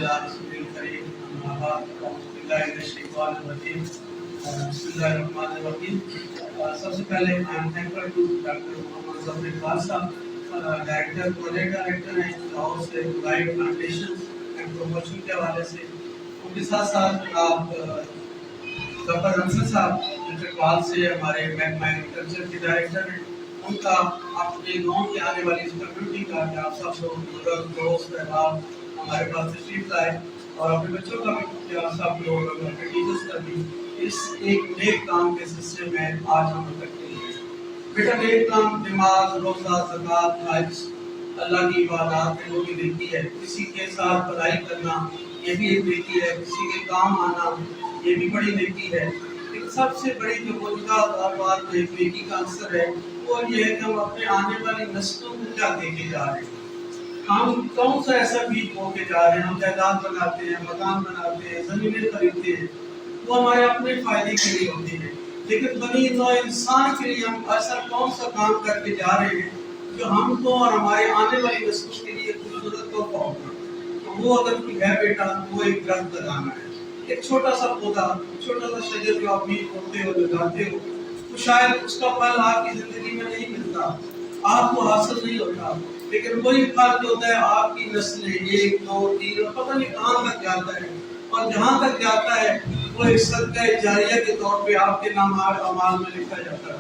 अला रसूलिल करीम अम्मा बाद अऊज़ु बिल्लाहि मिनश शैतानिर रजीम बिस्मिल्लाहिर्रहमानिर्रहीम। सबसे पहले I am thankful to doctor Mohammad Zafar Iqbal साहब, डायरेक्टर प्रोजेक्ट डायरेक्टर हैं लाहौर से लाइव प्लांटेशन एंड प्रमोशन के हवाले से। उनके साथ साथ आप ज़फ़र अंसर साहब इकबाल से हमारे महकमा एग्रीकल्चर के डायरेक्टर हैं। उनका आपके गाँव के आने वाली इस कम्युनिटी का कि आप सब लोग दोस्त अहबाब हमारे पास तशरीफ लाए और अपने बच्चों का भी कि आप सब लोग अपने टीचर्स का भी इस एक नेक काम के सिलसिले में आज हम इकट्ठे हैं। बेटा नेक काम नमाज, रोज़ा, ज़कात, हज, अल्लाह की इबादत है, वो भी नेकी है। किसी के साथ भलाई करना ये भी एक नेकी है, किसी के काम आना ये भी बड़ी नेकी है। लेकिन सबसे बड़ी जो मौजूदा बात एक नेकी का असर है वो ये है कि हम अपने आने वाली नस्लों को क्या देके जा रहे हैं। हम कौन सा ऐसा बीज बो के जा रहे हैं। हम जायदाद बनाते हैं, मकान बनाते हैं, ज़मीनें खरीदते हैं, वो हमारे अपने फायदे के लिए होती है। लेकिन बनी नौ इंसान के लिए हम ऐसा कौन सा काम करके जा रहे हैं जो हमको और हमारे आने वाली नस्लों के लिए खूबसूरत तोहफा होगा। तो वो अगर कोई है बेटा, वो एक दरख्त लगाना है। एक छोटा सा पौधा, छोटा सा शजर जो आप बीज बोते हो, लगाते हो, तो शायद उसका फल आपकी जिंदगी में नहीं मिलता, आपको हासिल नहीं होता, लेकिन वही फल जो होता है आपकी नस्लें 1, 2, 3 और पता नहीं कहाँ तक जाता है। और जहाँ तक जाता है वो एक सदका जारिया के तौर पे आपके नाम अमाल में लिखा जाता है।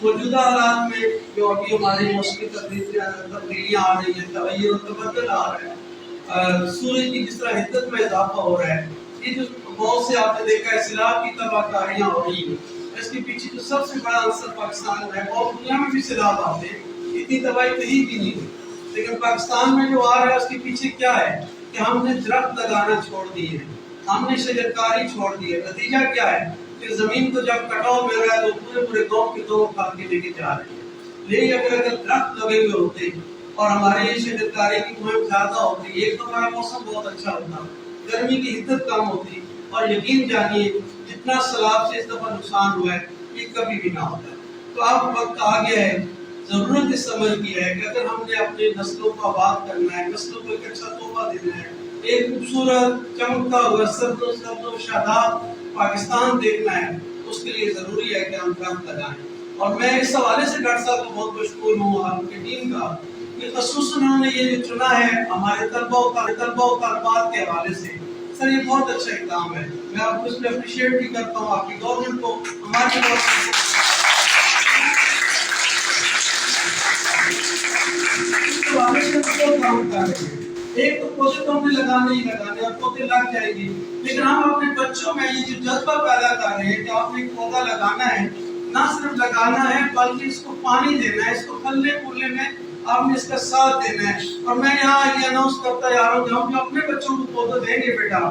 मौजूदा हालात में जो अभी हमारी मौसमी तब्दीलियाँ आ रही हैं, तगय्युर तबद्दुल आ रहा है, सूरज की जिस तरह हिद्दत में इजाफा हो रहा है, ये जो बहुत से आपने देखा है सैलाब की तबाहकारियाँ हो रही हैं, इसके पीछे जो सबसे बड़ा असर पाकिस्तान में है। और दुनिया में भी सैलाब आते हैं, इतनी तबाही कहीं भी नहीं हुई, लेकिन पाकिस्तान में जो आ रहा है उसके पीछे क्या है कि हमने दरख्त लगाना छोड़ दिए, हमने शजरकारी छोड़ दी है। नतीजा क्या है कि जमीन को जब कटाव मिल रहा है तो पूरे पूरे गाँव के दो उठा के लेके जा रहे हैं। लेकिन अगर दरख्त लगे हुए होते और हमारे ये शजरकारी की मुहिम ज्यादा होती, एक तो हमारा मौसम बहुत अच्छा होता, गर्मी की हिद्दत कम होती, और यकीन जानिए जितना सैलाब से इस दफा नुकसान हुआ है ये कभी भी ना होता। तो अब वक्त आ गया है, जरूरत इस समझ की है कि अगर हमने अपनी नस्लों को आबाद करना है, नस्लों को एक अच्छा तोहफा देना है, एक खूबसूरत चमकता हुआ सर्द शादाब पाकिस्तान देखना है, उसके लिए जरूरी है कि हम दरख्त लगाएं। और मैं इस हवाले से डॉक्टर साहब को बहुत मशहूर हूँ आपकी टीम का कि खसूसन उन्होंने ये जो चुना है हमारे तलबा और तलबात के हवाले से। सर ये बहुत अच्छा काम है, मैं आपको इसमें अप्रिशिएट भी करता हूँ, आपकी गवर्नमेंट को, हमारे काम कर रहे हैं। एक तो पौधे तो हमने लगाने ही लगाने और पौधे लग जाएंगे, लेकिन हम अपने बच्चों में ये जो जज्बा पैदा कर रहे हैं कि आपने एक पौधा लगाना है, ना सिर्फ लगाना है बल्कि इसको पानी देना है, इसको फलने फूलने में आपने इसका साथ देना है। और मैं यहाँ ये अनाउंस करता जा रहा हूँ कि हम जो अपने बच्चों को पौधा देंगे बेटा,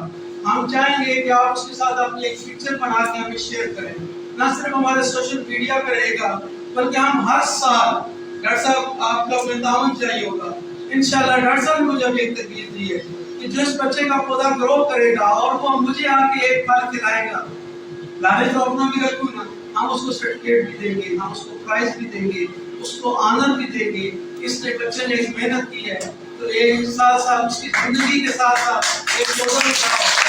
हम चाहेंगे कि आप उसके साथ अपनी एक पिक्चर बना के हमें शेयर करें, ना सिर्फ हमारे सोशल मीडिया पे रहेगा बल्कि हम हर साल, डॉक्टर साहब आपका अपने ताउन चाहिए होगा इंशाल्लाह। डॉक्टर साहब ने मुझे अभी एक तकलीफ दी है कि जिस बच्चे का पौधा ग्रो करेगा और वो मुझे आके एक फल खिलाएगा, लालच तो अपना भी रखूँ ना, हम उसको सर्टिफिकेट भी देंगे, हम उसको प्राइज भी देंगे, उसको आनंद भी देंगे। इसलिए बच्चे ने एक मेहनत की है तो एक साथ साथ उसकी जिंदगी के साथ साथ एक पौधा भी खड़ा होता है।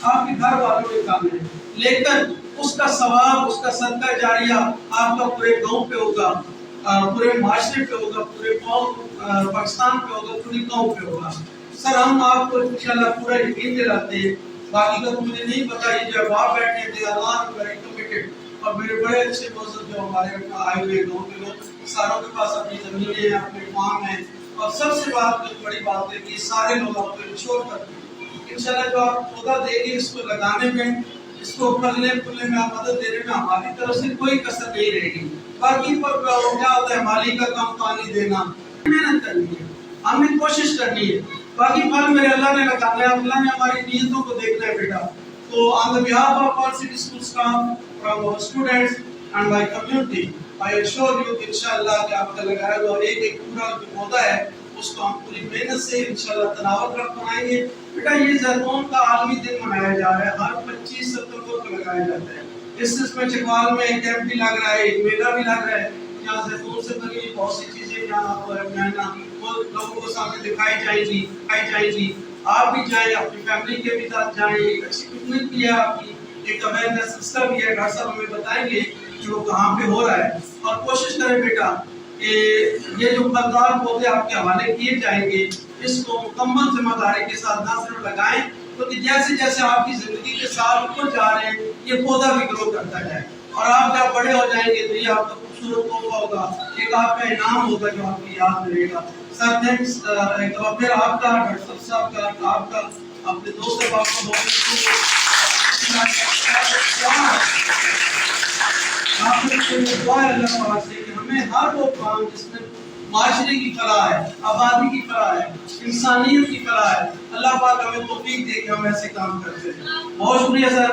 आपके घर वालों के काम है, लेकिन उसका सवाब, उसका सदका जारिया आपका पूरे गांव पे होगा, पूरे माशरे पे होगा, पूरे पाकिस्तान पे होगा, पूरी गांव पे होगा। सर हम आपको इंशाल्लाह पूरा यकीन दिलाते हैं, बाकी का तो मुझे नहीं पता, ये जो आप बैठे थे अल्लाह वेरी कमिटेड, और मेरे बड़े अच्छे दोस्त जो हमारे आए हुए गाँव के लोग, सारों के पास अपनी जमीनें हैं, अपने फार्म है, और सबसे बड़ी बात है कि सारे लोग आपको इंश्योर करते हैं इंशाल्लाह जो आप पौधा देंगे इसको लगाने में, इसको फलने फूलने में, आप मदद देने में हमारी तरफ से कोई कसर नहीं रहेगी। बाकी पर क्या होता है माली का काम, पानी देना, मेहनत करनी है, हमें कोशिश करनी है, बाकी फल मेरे अल्लाह ने लगाना है। अल्लाह ने हमारी नीयतों को देखना है बेटा। तो on the behalf of all city school staff, from our students and my community, I assure you इंशाल्लाह कि आपका लगाया हुआ एक एक पूरा जो पौधा है उसको हम पूरी मेहनत से इंशाल्लाह तनावत रख बनाएंगे। बेटा ये ज़ैतून का आलमी दिन मनाया जा रहा है, हर 25 सितंबर को लगाया जाता है। इसमें चकवाल में कैंप भी लग रहा है, एक मेला भी लग रहा है। यहाँ जैतून से बनी हुई बहुत सी चीजें यहाँ आपको रहना वो लोगों को सामने दिखाई जाएंगी। आप भी जाएं, अपनी फैमिली के भी साथ जाएं। एक अच्छी पिकनिक भी है आपकी, एक अवेयरनेस सिस्टम भी है। डॉक्टर साहब हमें बताएंगे कि वो कहाँ पे हो रहा है। और कोशिश करें बेटा कि ये जो फलदार पौधे आपके हवाले किए जाएंगे इसको मुकम्मल जिम्मेदारी के साथ ना सिर्फ लगाएं, क्योंकि जैसे जैसे आपकी जिंदगी के साल ऊपर जा रहे हैं ये पौधा भी ग्रो करता जाए, और आप जब बड़े हो जाएंगे तो ये आपका खूबसूरत तोहफा होगा, एक आपका इनाम होगा जो आपकी याद रहेगा। सर थैंक्स एक बार फिर आपका, डॉक्टर साहब का, आपका, अपने दोस्त साहब का बहुत दुआ है अल्लाह पाक से कि हमें हर वो काम जिसमें माशरे की फलाह है, आबादी की फलाह है, इंसानियत की फलाह है, अल्लाह पाक हमें तौफीक दे कि हम ऐसे काम करते हैं। बहुत शुक्रिया सर।